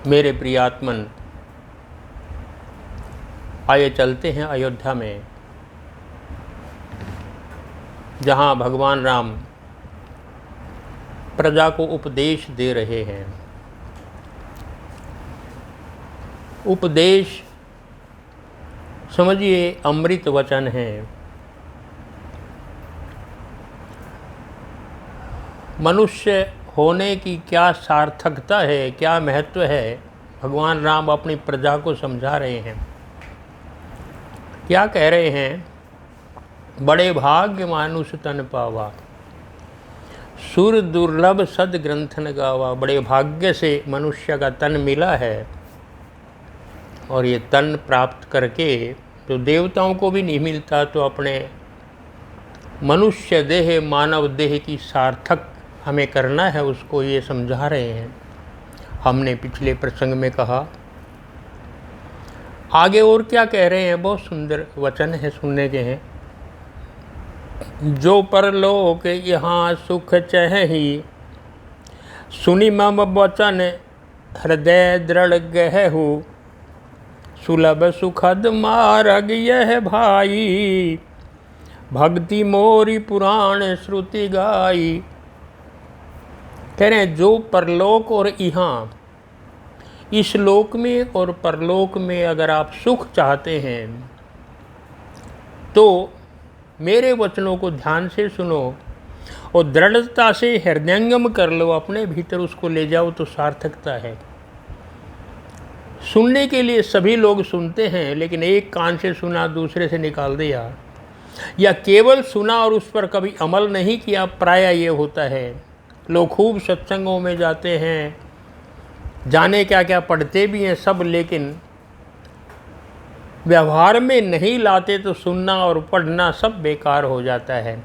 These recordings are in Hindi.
मेरे प्रियात्मन, आइए चलते हैं अयोध्या में, जहाँ भगवान राम प्रजा को उपदेश दे रहे हैं। उपदेश समझिए अमृत वचन है। मनुष्य होने की क्या सार्थकता है, क्या महत्व है, भगवान राम अपनी प्रजा को समझा रहे हैं। क्या कह रहे हैं? बड़े भाग्य मानुष तन पावा, सुर दुर्लभ सद ग्रंथन गावा। बड़े भाग्य से मनुष्य का तन मिला है, और ये तन प्राप्त करके जो देवताओं को भी नहीं मिलता, तो अपने मनुष्य देह, मानव देह की सार्थक हमें करना है, उसको ये समझा रहे हैं। हमने पिछले प्रसंग में कहा। आगे और क्या कह रहे हैं? बहुत सुंदर वचन है, सुनने के हैं। जो परलोक यहाँ सुख चहहि, सुनि मम वचन हृदय दृढ़ गहु। सुलभ सुखद मार्ग यह भाई, भक्ति मोरी पुराण श्रुति गाई। कह रहे हैं जो परलोक और यहाँ, इस लोक में और परलोक में अगर आप सुख चाहते हैं तो मेरे वचनों को ध्यान से सुनो और दृढ़ता से हृदयंगम कर लो, अपने भीतर उसको ले जाओ, तो सार्थकता है। सुनने के लिए सभी लोग सुनते हैं, लेकिन एक कान से सुना दूसरे से निकाल दिया, या केवल सुना और उस पर कभी अमल नहीं किया, प्रायः ये होता है। लोग खूब सत्संगों में जाते हैं, जाने क्या क्या पढ़ते भी हैं सब, लेकिन व्यवहार में नहीं लाते, तो सुनना और पढ़ना सब बेकार हो जाता है।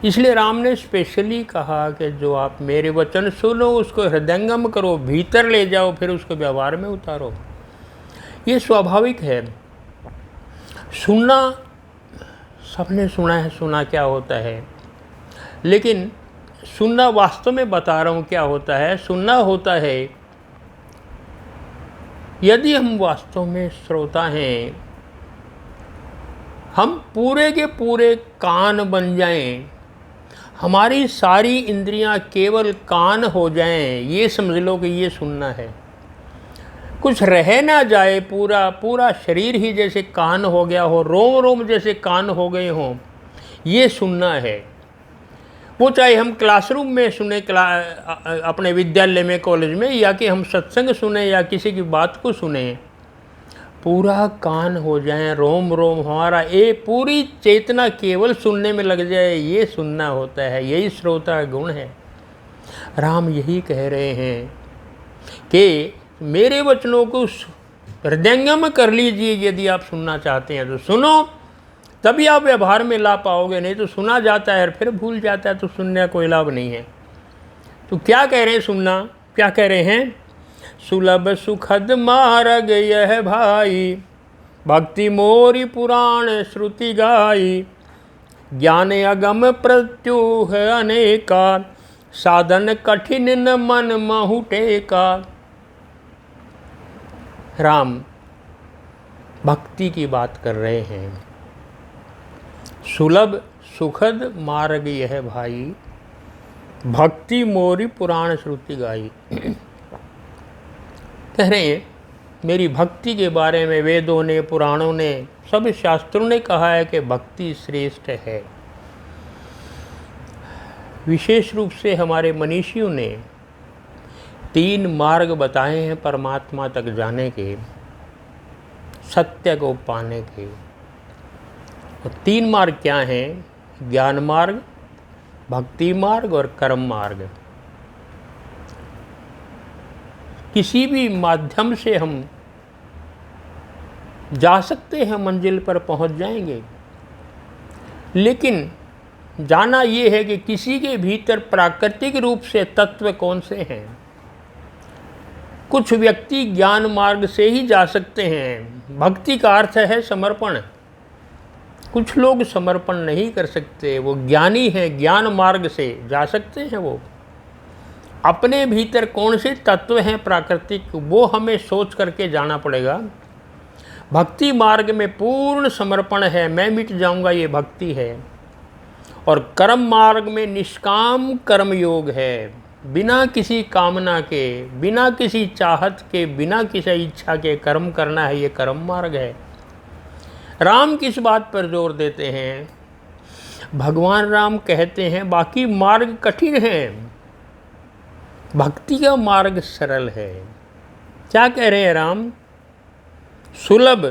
इसलिए राम ने स्पेशली कहा कि जो आप मेरे वचन सुनो, उसको हृदयंगम करो, भीतर ले जाओ, फिर उसको व्यवहार में उतारो। ये स्वाभाविक है। सुनना सबने सुना है, सुना क्या होता है, लेकिन सुनना वास्तव में बता रहा हूँ क्या होता है। सुनना होता है, यदि हम वास्तव में श्रोता हैं, हम पूरे के पूरे कान बन जाएं, हमारी सारी इंद्रियां केवल कान हो जाएं, ये समझ लो कि ये सुनना है। कुछ रह ना जाए, पूरा पूरा शरीर ही जैसे कान हो गया हो, रोम रोम जैसे कान हो गए हों, ये सुनना है। वो चाहे हम क्लासरूम में सुने, अपने विद्यालय में, कॉलेज में, या कि हम सत्संग सुने या किसी की बात को सुने, पूरा कान हो जाए, रोम रोम हमारा, ये पूरी चेतना केवल सुनने में लग जाए, ये सुनना होता है। यही श्रोता गुण है। राम यही कह रहे हैं कि मेरे वचनों को हृदयंगम कर लीजिए। यदि आप सुनना चाहते हैं तो सुनो, तभी आप व्यवहार में ला पाओगे, नहीं तो सुना जाता है और फिर भूल जाता है, तो सुनने का कोई लाभ नहीं है। तो क्या कह रहे हैं? सुनना क्या कह रहे हैं? सुलभ सुखद मार्ग यह भाई, भक्ति मोरी पुराण श्रुति गाई। ज्ञान अगम प्रत्युह अनेका, साधन कठिन न मन महु टेका। राम भक्ति की बात कर रहे हैं। सुलभ सुखद मार्ग यह भाई, भक्ति मोरी पुराण श्रुति गाई। कह रहे हैं मेरी भक्ति के बारे में वेदों ने, पुराणों ने, सब शास्त्रों ने कहा है कि भक्ति श्रेष्ठ है। विशेष रूप से हमारे मनीषियों ने 3 मार्ग बताए हैं परमात्मा तक जाने के, सत्य को पाने के। और 3 मार्ग क्या हैं? ज्ञान मार्ग, भक्ति मार्ग और कर्म मार्ग। किसी भी माध्यम से हम जा सकते हैं, मंजिल पर पहुंच जाएंगे, लेकिन जाना ये है कि किसी के भीतर प्राकृतिक रूप से तत्व कौन से हैं। कुछ व्यक्ति ज्ञान मार्ग से ही जा सकते हैं। भक्ति का अर्थ है समर्पण। कुछ लोग समर्पण नहीं कर सकते, वो ज्ञानी हैं, ज्ञान मार्ग से जा सकते हैं वो। अपने भीतर कौन से तत्व हैं प्राकृतिक, वो हमें सोच करके जाना पड़ेगा। भक्ति मार्ग में पूर्ण समर्पण है, मैं मिट जाऊंगा, ये भक्ति है। और कर्म मार्ग में निष्काम कर्म योग है, बिना किसी कामना के, बिना किसी चाहत के, बिना किसी इच्छा के कर्म करना है, ये कर्म मार्ग है। राम किस बात पर जोर देते हैं? भगवान राम कहते हैं बाकी मार्ग कठिन है, भक्ति का मार्ग सरल है। क्या कह रहे हैं राम? सुलभ,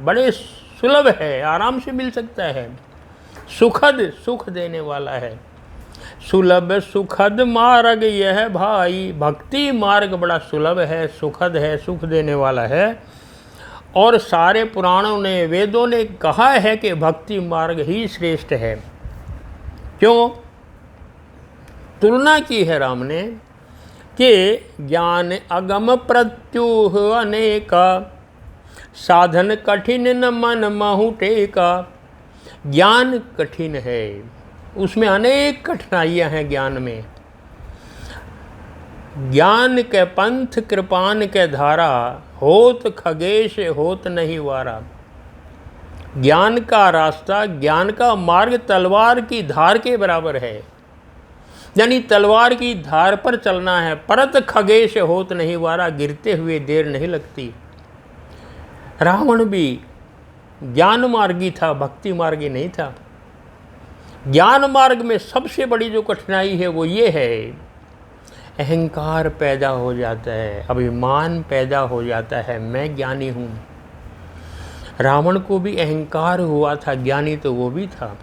बड़े सुलभ है, आराम से मिल सकता है, सुखद, सुख देने वाला है। सुलभ सुखद मार्ग यह भाई, भक्ति मार्ग बड़ा सुलभ है, सुखद है, सुख देने वाला है। और सारे पुराणों ने, वेदों ने कहा है कि भक्ति मार्ग ही श्रेष्ठ है। क्यों? तुलना की है राम ने कि ज्ञान अगम प्रत्युह अनेका, साधन कठिन न मन महु टेका। ज्ञान कठिन है, उसमें अनेक कठिनाइयाँ हैं ज्ञान में। ज्ञान के पंथ कृपान के धारा, होत खगेश होत नहीं वारा। ज्ञान का रास्ता, ज्ञान का मार्ग तलवार की धार के बराबर है, यानी तलवार की धार पर चलना है। परत खगेश होत नहीं वारा, गिरते हुए देर नहीं लगती। रावण भी ज्ञान मार्गी था, भक्ति मार्गी नहीं था। ज्ञान मार्ग में सबसे बड़ी जो कठिनाई है वो ये है, अहंकार पैदा हो जाता है, अभिमान पैदा हो जाता है, मैं ज्ञानी हूँ। रावण को भी अहंकार हुआ था, ज्ञानी तो वो भी था,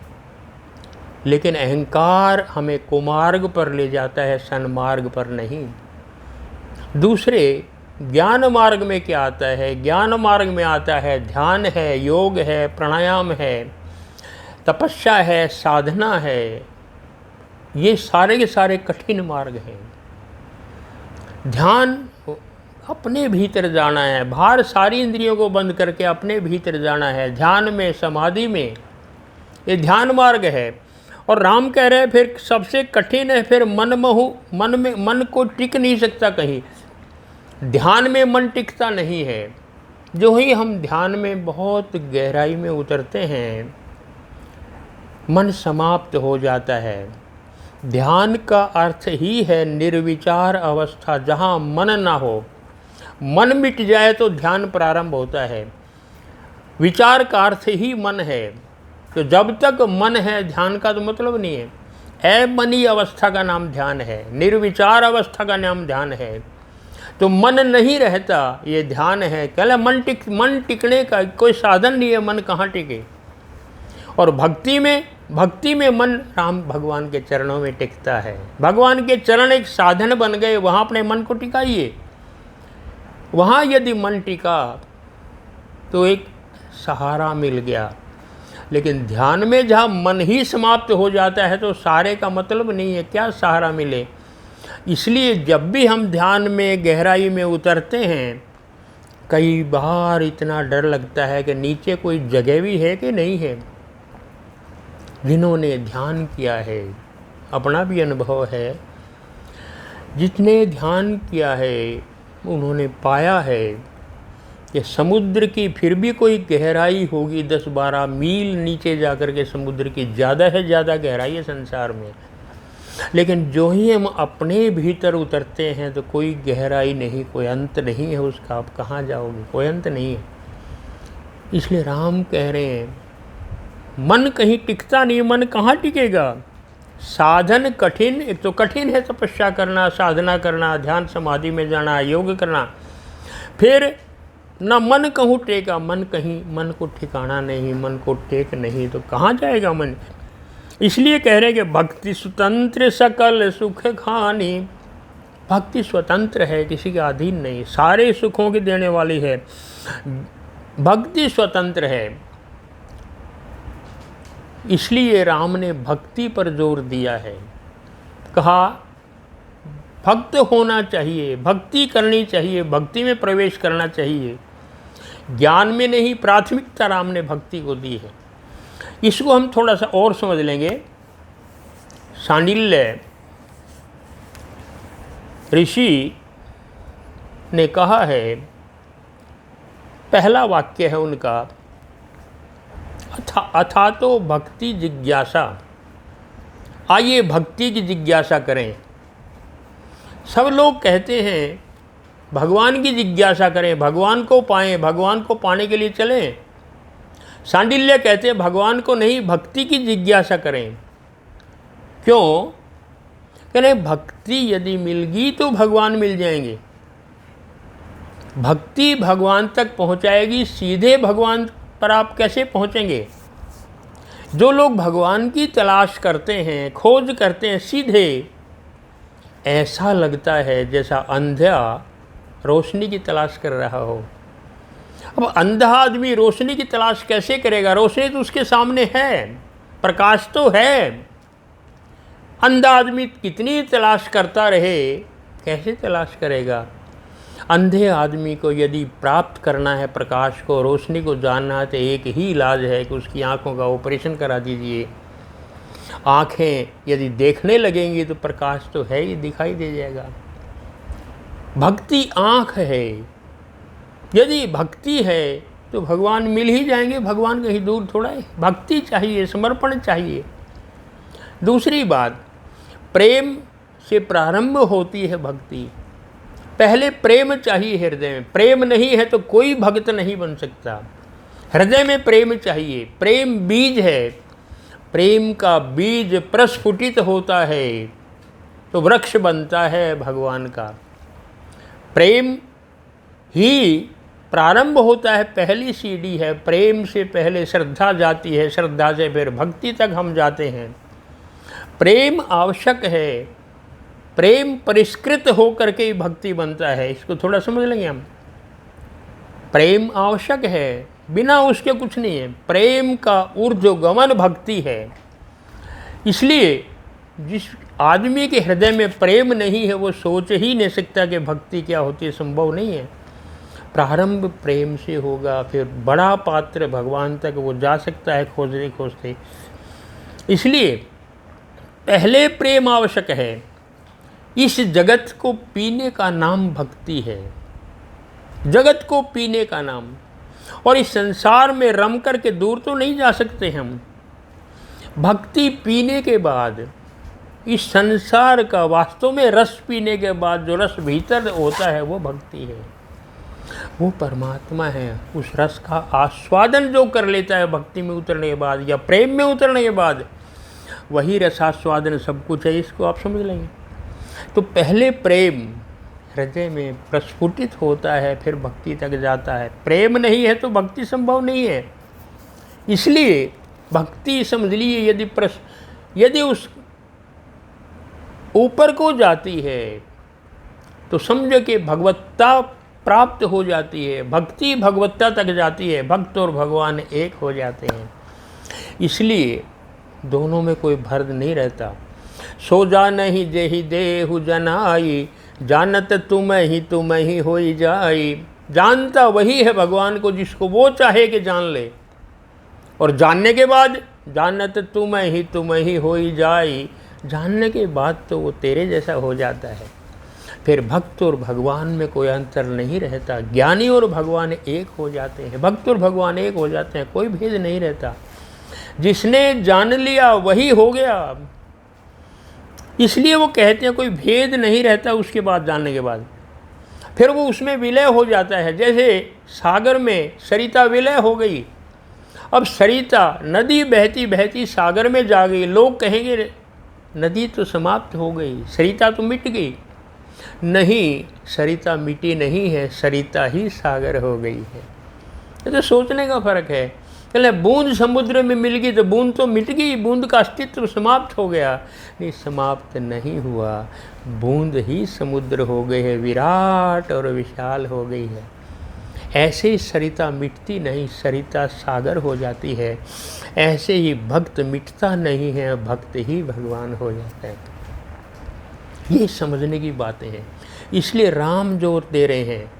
लेकिन अहंकार हमें कुमार्ग पर ले जाता है, सन्मार्ग पर नहीं। दूसरे ज्ञान मार्ग में क्या आता है? ज्ञान मार्ग में आता है ध्यान है, योग है, प्राणायाम है, तपस्या है, साधना है। ये सारे के सारे कठिन मार्ग हैं। ध्यान, अपने भीतर जाना है, बाहर सारी इंद्रियों को बंद करके अपने भीतर जाना है, ध्यान में, समाधि में, ये ध्यान मार्ग है। और राम कह रहे हैं फिर सबसे कठिन है फिर मन को टिक नहीं सकता कहीं, ध्यान में मन टिकता नहीं है। जो ही हम ध्यान में बहुत गहराई में उतरते हैं, मन समाप्त हो जाता है। ध्यान का अर्थ ही है निर्विचार अवस्था, जहाँ मन ना हो। मन मिट जाए तो ध्यान प्रारंभ होता है। विचार का अर्थ ही मन है, तो जब तक मन है ध्यान का तो मतलब नहीं है। अमनी अवस्था का नाम ध्यान है, निर्विचार अवस्था का नाम ध्यान है। तो मन नहीं रहता, ये ध्यान है। कहला मन टिकने का कोई साधन नहीं है, मन कहाँ टिके। और भक्ति में मन राम भगवान के चरणों में टिकता है। भगवान के चरण एक साधन बन गए, वहाँ अपने मन को टिकाइए। वहाँ यदि मन टिका तो एक सहारा मिल गया। लेकिन ध्यान में जहाँ मन ही समाप्त हो जाता है तो सहारे का मतलब नहीं है, क्या सहारा मिले। इसलिए जब भी हम ध्यान में गहराई में उतरते हैं, कई बार इतना डर लगता है कि नीचे कोई जगह भी है कि नहीं है। जिन्होंने ध्यान किया है, अपना भी अनुभव है, जितने ध्यान किया है उन्होंने पाया है कि समुद्र की फिर भी कोई गहराई होगी 10-12 मील नीचे जाकर के समुद्र की ज़्यादा है ज़्यादा गहराई है संसार में। लेकिन जो ही हम अपने भीतर उतरते हैं तो कोई गहराई नहीं, कोई अंत नहीं है उसका। आप कहाँ जाओगे, कोई अंत नहीं है। इसलिए राम कह रहे हैं मन कहीं टिकता नहीं, मन कहाँ टिकेगा। साधन कठिन, एक तो कठिन है तपस्या करना, साधना करना, ध्यान समाधि में जाना, योग करना। फिर ना मन कहूँ टेका, मन को ठिकाना नहीं, मन को टेक नहीं, तो कहाँ जाएगा मन। इसलिए कह रहे हैं कि भक्ति स्वतंत्र सकल सुख खानी। भक्ति स्वतंत्र है, किसी के अधीन नहीं, सारे सुखों की देने वाली है। भक्ति स्वतंत्र है। इसलिए राम ने भक्ति पर जोर दिया है। कहा भक्त होना चाहिए, भक्ति करनी चाहिए, भक्ति में प्रवेश करना चाहिए। ज्ञान में नहीं, प्राथमिकता राम ने भक्ति को दी है। इसको हम थोड़ा सा और समझ लेंगे। सांडिल्य ऋषि ने कहा है, पहला वाक्य है उनका, अथा तो भक्ति जिज्ञासा, आइए भक्ति की जिज्ञासा करें। सब लोग कहते हैं भगवान की जिज्ञासा करें, भगवान को पाएं, भगवान को पाने के लिए चलें। सांडिल्य कहते हैं भगवान को नहीं, भक्ति की जिज्ञासा करें। क्यों? कह रहे भक्ति यदि मिल गई तो भगवान मिल जाएंगे। भक्ति भगवान तक पहुंचाएगी, सीधे भगवान पर आप कैसे पहुंचेंगे? जो लोग भगवान की तलाश करते हैं, खोज करते हैं, सीधे ऐसा लगता है जैसा अंधा रोशनी की तलाश कर रहा हो। अब अंधा आदमी रोशनी की तलाश कैसे करेगा? रोशनी तो उसके सामने है, प्रकाश तो है। अंधा आदमी कितनी तलाश करता रहे, कैसे तलाश करेगा? अंधे आदमी को यदि प्राप्त करना है प्रकाश को, रोशनी को जानना है, तो एक ही इलाज है कि उसकी आंखों का ऑपरेशन करा दीजिए। आँखें यदि देखने लगेंगी तो प्रकाश तो है ही, दिखाई दे जाएगा। भक्ति आँख है, यदि भक्ति है तो भगवान मिल ही जाएंगे। भगवान कहीं दूर थोड़ा है। भक्ति चाहिए, समर्पण चाहिए। दूसरी बात, प्रेम से प्रारंभ होती है भक्ति। पहले प्रेम चाहिए हृदय में। प्रेम नहीं है तो कोई भक्त नहीं बन सकता। हृदय में प्रेम चाहिए। प्रेम बीज है। प्रेम का बीज प्रस्फुटित होता है तो वृक्ष बनता है भगवान का। प्रेम ही प्रारंभ होता है, पहली सीढ़ी है। प्रेम से पहले श्रद्धा जाती है, श्रद्धा से फिर भक्ति तक हम जाते हैं। प्रेम आवश्यक है। प्रेम परिष्कृत होकर के ही भक्ति बनता है। इसको थोड़ा समझ लेंगे हम। प्रेम आवश्यक है, बिना उसके कुछ नहीं है। प्रेम का ऊर्ध्वगमन भक्ति है। इसलिए जिस आदमी के हृदय में प्रेम नहीं है वो सोच ही नहीं सकता कि भक्ति क्या होती है, संभव नहीं है। प्रारंभ प्रेम से होगा, फिर बड़ा पात्र भगवान तक वो जा सकता है खोजते खोजते। इसलिए पहले प्रेम आवश्यक है। इस जगत को पीने का नाम भक्ति है, जगत को पीने का नाम। और इस संसार में रम करके दूर तो नहीं जा सकते हम। भक्ति पीने के बाद इस संसार का वास्तव में रस पीने के बाद जो रस भीतर होता है वो भक्ति है, वो परमात्मा है। उस रस का आस्वादन जो कर लेता है भक्ति में उतरने के बाद या प्रेम में उतरने के बाद, वही रसास्वादन सब कुछ है। इसको आप समझ लेंगे। तो पहले प्रेम हृदय में प्रस्फुटित होता है, फिर भक्ति तक जाता है। प्रेम नहीं है तो भक्ति संभव नहीं है। इसलिए भक्ति समझ लीजिए, यदि उस ऊपर को जाती है तो समझो कि भगवत्ता प्राप्त हो जाती है। भक्ति भगवत्ता तक जाती है, भक्त और भगवान एक हो जाते हैं। इसलिए दोनों में कोई भर्द नहीं रहता। सो जा नहीं जेहि देहु जनाई, जानत तुम ही होई जाई। जानता वही है भगवान को जिसको वो चाहे कि जान ले, और जानने के बाद जानत तुम ही होई जाई। जानने के बाद तो वो तेरे जैसा हो जाता है। फिर भक्त और भगवान में कोई अंतर नहीं रहता। ज्ञानी और भगवान एक हो जाते हैं, भक्त और भगवान एक हो जाते हैं, कोई भेद नहीं रहता। जिसने जान लिया वही हो गया। इसलिए वो कहते हैं कोई भेद नहीं रहता उसके बाद, जानने के बाद फिर वो उसमें विलय हो जाता है। जैसे सागर में सरिता विलय हो गई। अब सरिता नदी बहती बहती सागर में जा गई। लोग कहेंगे नदी तो समाप्त हो गई, सरिता तो मिट गई। नहीं, सरिता मिटी नहीं है, सरिता ही सागर हो गई है। ये तो सोचने का फर्क है। चले बूंद समुद्र में मिल गई तो बूंद तो मिट गई, बूंद का अस्तित्व समाप्त हो गया। नहीं, समाप्त नहीं हुआ, बूंद ही समुद्र हो गई है, विराट और विशाल हो गई है। ऐसे ही सरिता मिटती नहीं, सरिता सागर हो जाती है। ऐसे ही भक्त मिटता नहीं है, भक्त ही भगवान हो जाता है। ये समझने की बातें हैं। इसलिए राम जोर दे रहे हैं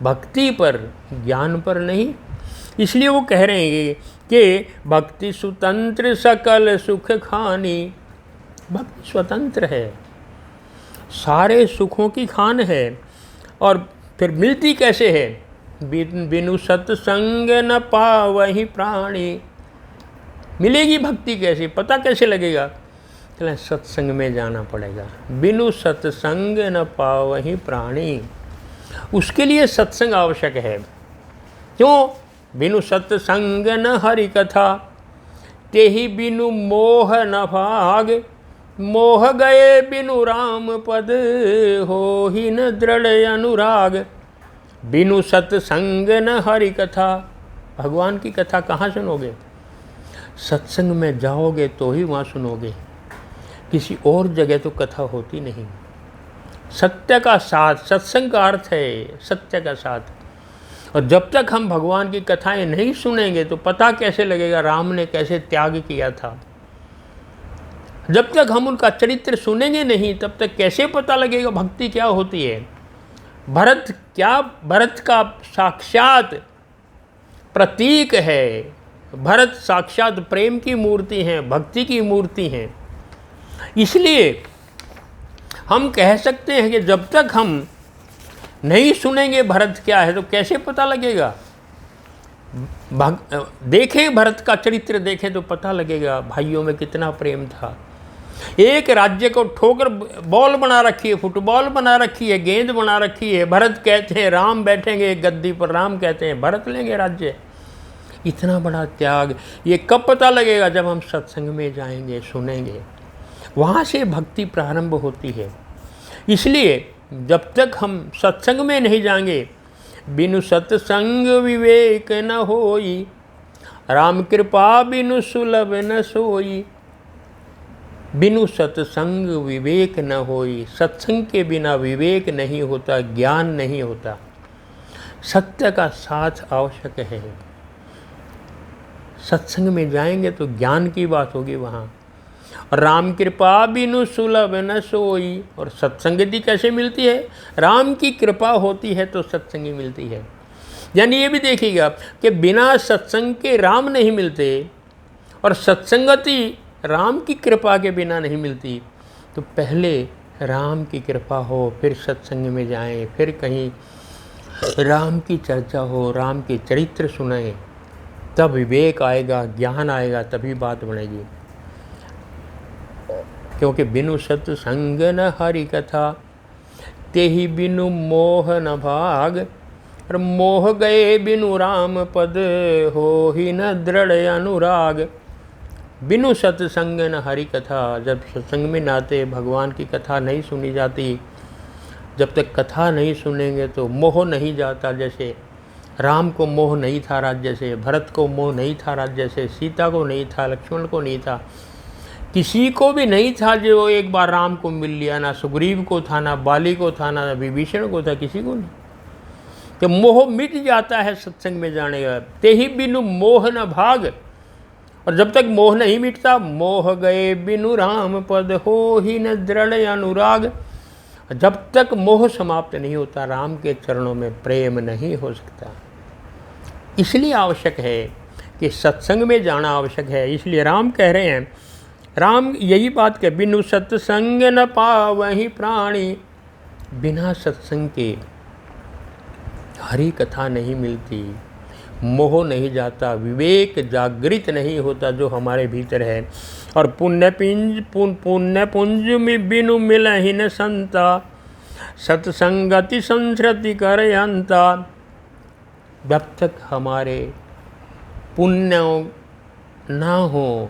भक्ति पर, ज्ञान पर नहीं। इसलिए वो कह रहे हैं कि भक्ति सुतंत्र सकल सुख खानी। भक्ति स्वतंत्र है, सारे सुखों की खान है। और फिर मिलती कैसे है? बिनु सत्संग न पावहि प्राणी। मिलेगी भक्ति कैसे, पता कैसे लगेगा? चलें सत्संग में जाना पड़ेगा। बिनु सत्संग न पावहि प्राणी, उसके लिए सत्संग आवश्यक है। क्यों? बिनु सत्संग न हरि कथा, तेहि बिनु मोह न भाग। मोह गए बिनु राम पद, हो ही न दृढ़ अनुराग। बिनु सत्संग न हरि कथा, भगवान की कथा कहाँ सुनोगे? सत्संग में जाओगे तो ही वहाँ सुनोगे, किसी और जगह तो कथा होती नहीं। सत्य का साथ, सत्संग का अर्थ है सत्य का साथ। और जब तक हम भगवान की कथाएं नहीं सुनेंगे तो पता कैसे लगेगा राम ने कैसे त्याग किया था? जब तक हम उनका चरित्र सुनेंगे नहीं तब तक कैसे पता लगेगा भक्ति क्या होती है? भरत का साक्षात प्रतीक है। भरत साक्षात प्रेम की मूर्ति हैं, भक्ति की मूर्ति हैं। इसलिए हम कह सकते हैं कि जब तक हम नहीं सुनेंगे भरत क्या है तो कैसे पता लगेगा? देखें, भरत का चरित्र देखें तो पता लगेगा भाइयों में कितना प्रेम था। एक राज्य को ठोकर बॉल बना रखी है, फुटबॉल बना रखी है, गेंद बना रखी है। भरत कहते हैं राम बैठेंगे गद्दी पर, राम कहते हैं भरत लेंगे राज्य। इतना बड़ा त्याग, ये कब पता लगेगा? जब हम सत्संग में जाएंगे, सुनेंगे, वहाँ से भक्ति प्रारंभ होती है। इसलिए जब तक हम सत्संग में नहीं जाएंगे, बिनु सत्संग विवेक न होई, राम कृपा बिनु सुलभ न सोई। बिनु सत्संग विवेक न होई, सत्संग के बिना विवेक नहीं होता, ज्ञान नहीं होता। सत्य का साथ आवश्यक है। सत्संग में जाएंगे तो ज्ञान की बात होगी वहाँ। राम कृपा बिनु सुलभ न सोई। और सत्संगति कैसे मिलती है? राम की कृपा होती है तो सत्संगी मिलती है। यानी ये भी देखिएगा कि बिना सत्संग के राम नहीं मिलते, और सत्संगति राम की कृपा के बिना नहीं मिलती। तो पहले राम की कृपा हो, फिर सत्संग में जाएं, फिर कहीं राम की चर्चा हो, राम के चरित्र सुनाएं, तब विवेक आएगा, ज्ञान आएगा, तभी बात बनेगी। क्योंकि बिनु सत्संग न हरि कथा, तेहि बिनु मोह न भाग। और मोह गए बिनु राम पद, हो ही न दृढ़ अनुराग। बिनु सत्संग न हरि कथा, जब सत्संग में नाते भगवान की कथा नहीं सुनी जाती, जब तक कथा नहीं सुनेंगे तो मोह नहीं जाता। जैसे राम को मोह नहीं था राज्य से, भरत को मोह नहीं था राज्य से, सीता को नहीं था, लक्ष्मण को नहीं था, किसी को भी नहीं था जो एक बार राम को मिल लिया। ना सुग्रीव को था, ना बाली को था, ना विभीषण को था, किसी को नहीं। तो मोह मिट जाता है सत्संग में जाने का। तेहि बिनु मोह न भाग। और जब तक मोह नहीं मिटता, मोह गए बिनु राम पद, हो ही न दृढ़ अनुराग। जब तक मोह समाप्त नहीं होता, राम के चरणों में प्रेम नहीं हो सकता। इसलिए आवश्यक है कि सत्संग में जाना आवश्यक है। इसलिए राम कह रहे हैं, राम यही बात कह, बिनु सत्संग न पावहि प्राणी। बिना सत्संग के हरि कथा नहीं मिलती, मोह नहीं जाता, विवेक जागृत नहीं होता जो हमारे भीतर है। और पुण्य पुंज में बिनु मिलहि न संता, सत्संगति संस्कृति करयंता। जब तक हमारे पुण्य ना हो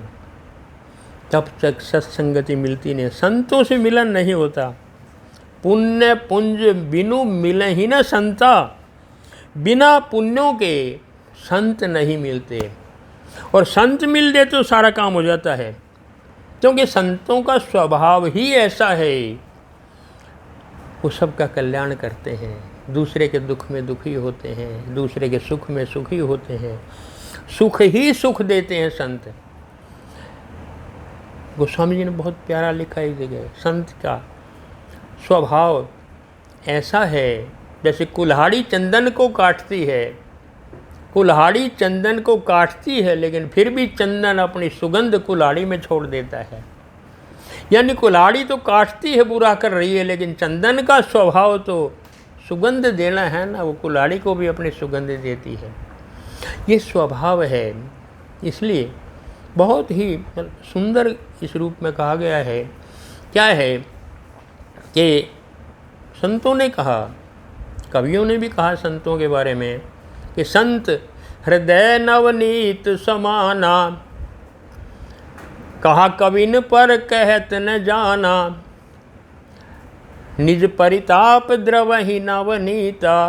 तब तक सत्संगति मिलती नहीं, संतों से मिलन नहीं होता। पुण्य पुंज बिनु मिलहि न संता, बिना पुण्यों के संत नहीं मिलते। और संत मिल दे तो सारा काम हो जाता है, क्योंकि संतों का स्वभाव ही ऐसा है, वो सबका कल्याण करते हैं, दूसरे के दुख में दुखी होते हैं, दूसरे के सुख में सुखी होते हैं, सुख ही सुख देते हैं संत। गोस्वामी जी ने बहुत प्यारा लिखा है इस जगह, संत का स्वभाव ऐसा है जैसे कुल्हाड़ी चंदन को काटती है, कुल्हाड़ी चंदन को काटती है लेकिन फिर भी चंदन अपनी सुगंध कुल्हाड़ी में छोड़ देता है। यानी कुल्हाड़ी तो काटती है, बुरा कर रही है, लेकिन चंदन का स्वभाव तो सुगंध देना है ना, वो कुल्हाड़ी को भी अपनी सुगंध देती है। ये स्वभाव है। इसलिए बहुत ही सुंदर इस रूप में कहा गया है। क्या है कि संतों ने कहा, कवियों ने भी कहा संतों के बारे में कि संत हृदय नवनीत समाना, कहा कविन पर कहत न जाना, निज परिताप द्रवहि नवनीता,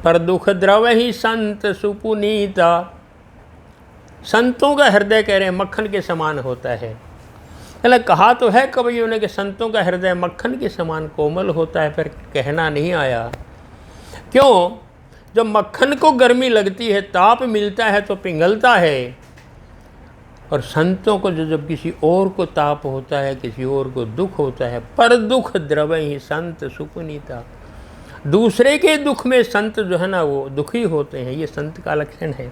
पर दुख द्रवहि संत सुपुनीता। संतों का हृदय कह रहे हैं मक्खन के समान होता है। कहा तो है कवियों ने कि संतों का हृदय मक्खन के समान कोमल होता है, पर कहना नहीं आया। क्यों? जब मक्खन को गर्मी लगती है, ताप मिलता है तो पिघलता है, और संतों को जब किसी और को ताप होता है, किसी और को दुख होता है, पर दुख द्रवहि संत सुपुनीता, दूसरे के दुख में संत जो है ना वो दुखी होते हैं। ये संत का लक्षण है।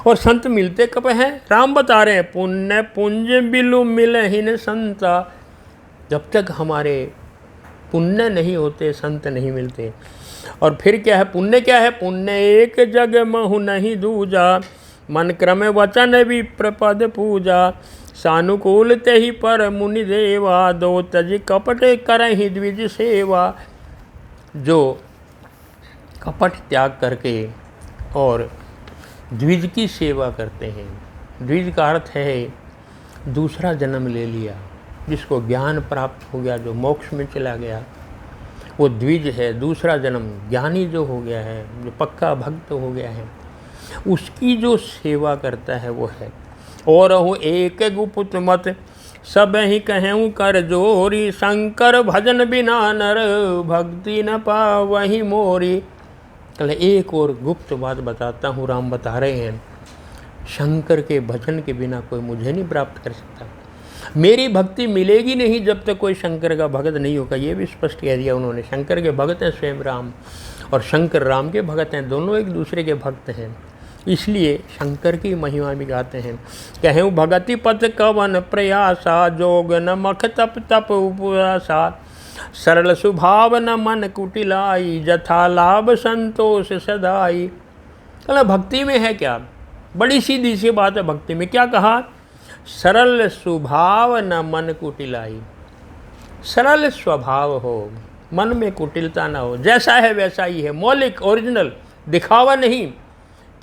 और संत मिलते कब हैं? राम बता रहे हैं, पुण्य पुंज बिलु मिलहिन संता। जब तक हमारे पुण्य नहीं होते संत नहीं मिलते। और फिर क्या है पुण्य? क्या है पुण्य? एक जग महु नहीं दूजा, मन क्रम वचन विप्रपद पूजा, सानुकूल ते ही पर मुनि देवा, दो तज कपट करहि द्विज सेवा। जो कपट त्याग करके और द्विज की सेवा करते हैं, द्विज का अर्थ है दूसरा जन्म ले लिया, जिसको ज्ञान प्राप्त हो गया, जो मोक्ष में चला गया, वो द्विज है। दूसरा जन्म ज्ञानी जो हो गया है, जो पक्का भक्त हो गया है, उसकी जो सेवा करता है वो है। और हो एक गुप्त मत सब ही कहूँ कर जोरी, शंकर भजन बिना नर भक्ति न पावहि मोरी। कल एक और गुप्त बात बताता हूँ, राम बता रहे हैं, शंकर के भजन के बिना कोई मुझे नहीं प्राप्त कर सकता। मेरी भक्ति मिलेगी नहीं जब तक कोई शंकर का भगत नहीं होगा। ये भी स्पष्ट कह दिया उन्होंने। शंकर के भगत हैं स्वयं राम, और शंकर राम के भगत हैं, दोनों एक दूसरे के भक्त हैं। इसलिए शंकर की महिमा भी गाते हैं। कहूँ भगति पथ कवन प्रयासा, जोग न मख तप तप उपवासा, सरल स्वभाव न मन कुटिलाई, जथा लाभ संतोष सदाई। कल भक्ति में है क्या? बड़ी सीधी सी बात है भक्ति में। क्या कहा? सरल स्वभाव न मन कुटिलाई। सरल स्वभाव हो, मन में कुटिलता ना हो, जैसा है वैसा ही है, मौलिक ओरिजिनल, दिखावा नहीं।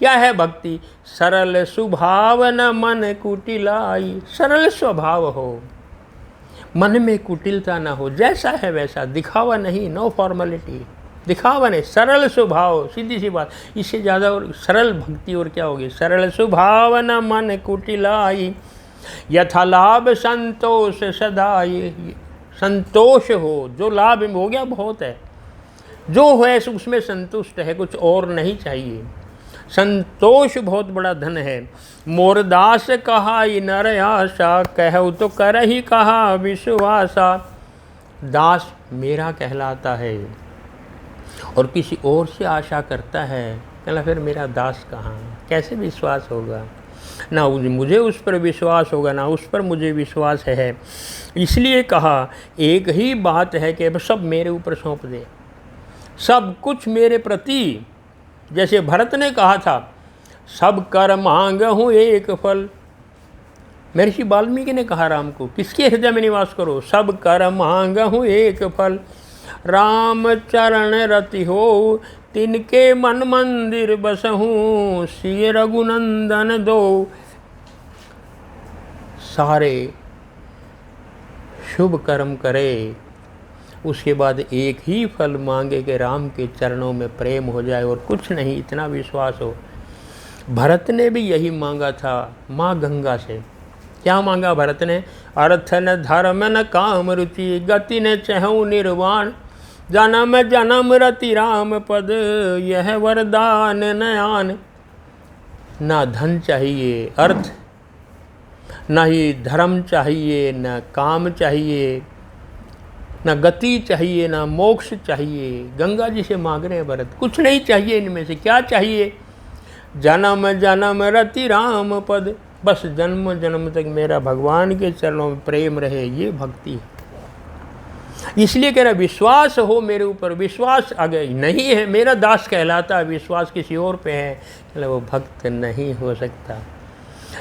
क्या है भक्ति? सरल स्वभाव न मन कुटिलाई। सरल स्वभाव हो, मन में कुटिलता ना हो, जैसा है वैसा, दिखावा नहीं, नो फॉर्मेलिटी, दिखावा नहीं, सरल स्वभाव, सीधी सी बात। इससे ज़्यादा और सरल भक्ति और क्या होगी? सरल स्वभाव न मन कुटिलाई, यथा लाभ संतोष सदाई। संतोष हो, जो लाभ हो गया बहुत है, जो है उसमें संतुष्ट है, कुछ और नहीं चाहिए। संतोष बहुत बड़ा धन है। मोरदास कहा नर आशा, कहु तो कर ही कहा विश्वासा। दास मेरा कहलाता है और किसी और से आशा करता है, कहला फिर मेरा दास कहाँ? कैसे विश्वास होगा? ना मुझे उस पर विश्वास होगा, ना उस पर मुझे विश्वास है। इसलिए कहा एक ही बात है कि सब मेरे ऊपर सौंप दे, सब कुछ मेरे प्रति। जैसे भरत ने कहा था, सब कर मांगहूँ एक फल। महर्षि वाल्मीकि ने कहा राम को, किसके हृदय में निवास करो? सब कर मांगहूँ एक फल, राम चरण रति हो, तिनके मन मंदिर बसहूँ, सिय रघुनंदन दो। सारे शुभ कर्म करे, उसके बाद एक ही फल मांगे कि राम के चरणों में प्रेम हो जाए और कुछ नहीं, इतना विश्वास हो। भरत ने भी यही मांगा था माँ गंगा से। क्या मांगा भरत ने? अर्थ न धर्म न काम रुचि, गति न चहु निर्वाण, जन्म जन्म रति राम पद, यह वरदान नयान। ना धन चाहिए, अर्थ, ना ही धर्म चाहिए, न काम चाहिए, ना गति चाहिए, ना मोक्ष चाहिए। गंगा जी से मांग रहे हैं भरत, कुछ नहीं चाहिए इनमें से। क्या चाहिए? जन्म जन्म रति राम पद, बस जन्म जन्म तक मेरा भगवान के चरणों में प्रेम रहे, ये भक्ति है। इसलिए कह रहा विश्वास हो मेरे ऊपर, विश्वास अगर नहीं है मेरा दास कहलाता है, विश्वास किसी और पे है चलो वो भक्त नहीं हो सकता।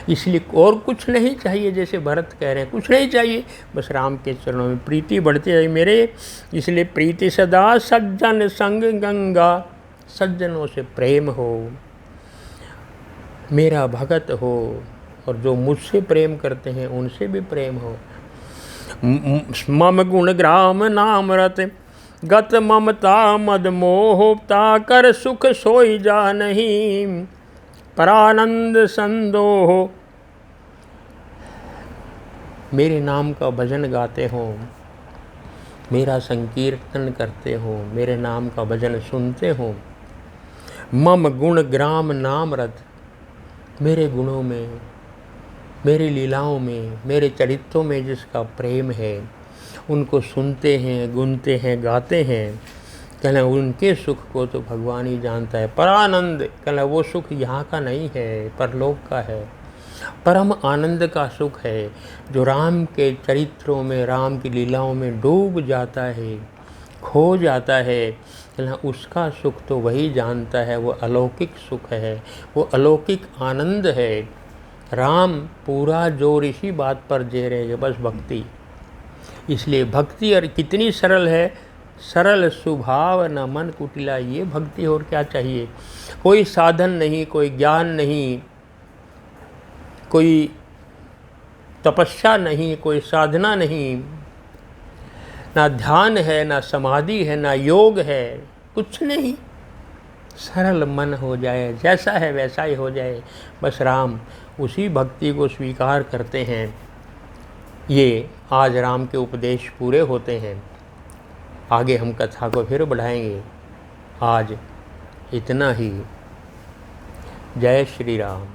इसलिए और कुछ नहीं चाहिए, जैसे भरत कह रहे हैं कुछ नहीं चाहिए, बस राम के चरणों में प्रीति बढ़ती जाए मेरे। इसलिए प्रीति सदा सज्जन संग गंगा, सज्जनों से प्रेम हो, मेरा भगत हो, और जो मुझसे प्रेम करते हैं उनसे भी प्रेम हो। मम गुण ग्राम नाम रत, गत ममता मद मोहता, कर सुख सोई जा नहीं, परानंद संदोह। मेरे नाम का भजन गाते हो, मेरा संकीर्तन करते हो, मेरे नाम का भजन सुनते हो। मम गुण ग्राम नाम रत, मेरे गुणों में, मेरी लीलाओं में, मेरे चरित्रों में जिसका प्रेम है उनको सुनते हैं, गुनते हैं, गाते हैं। कहना उनके सुख को तो भगवान ही जानता है। परानंद कहना वो सुख यहाँ का नहीं है, परलोक का है। परम आनंद का सुख है जो राम के चरित्रों में, राम की लीलाओं में डूब जाता है, खो जाता है। कहना उसका सुख तो वही जानता है, वो अलौकिक सुख है, वो अलौकिक आनंद है। राम पूरा जोर इसी बात पर दे रहे हैं, बस भक्ति। इसलिए भक्ति और कितनी सरल है, सरल स्वभाव न मन कुटिला, ये भक्ति। और क्या चाहिए? कोई साधन नहीं, कोई ज्ञान नहीं, कोई तपस्या नहीं, कोई साधना नहीं, ना ध्यान है, ना समाधि है, ना योग है, कुछ नहीं। सरल मन हो जाए, जैसा है वैसा ही हो जाए, बस राम। उसी भक्ति को स्वीकार करते हैं। ये आज राम के उपदेश पूरे होते हैं। आगे हम कथा को फिर बढ़ाएंगे। आज इतना ही। जय श्री राम।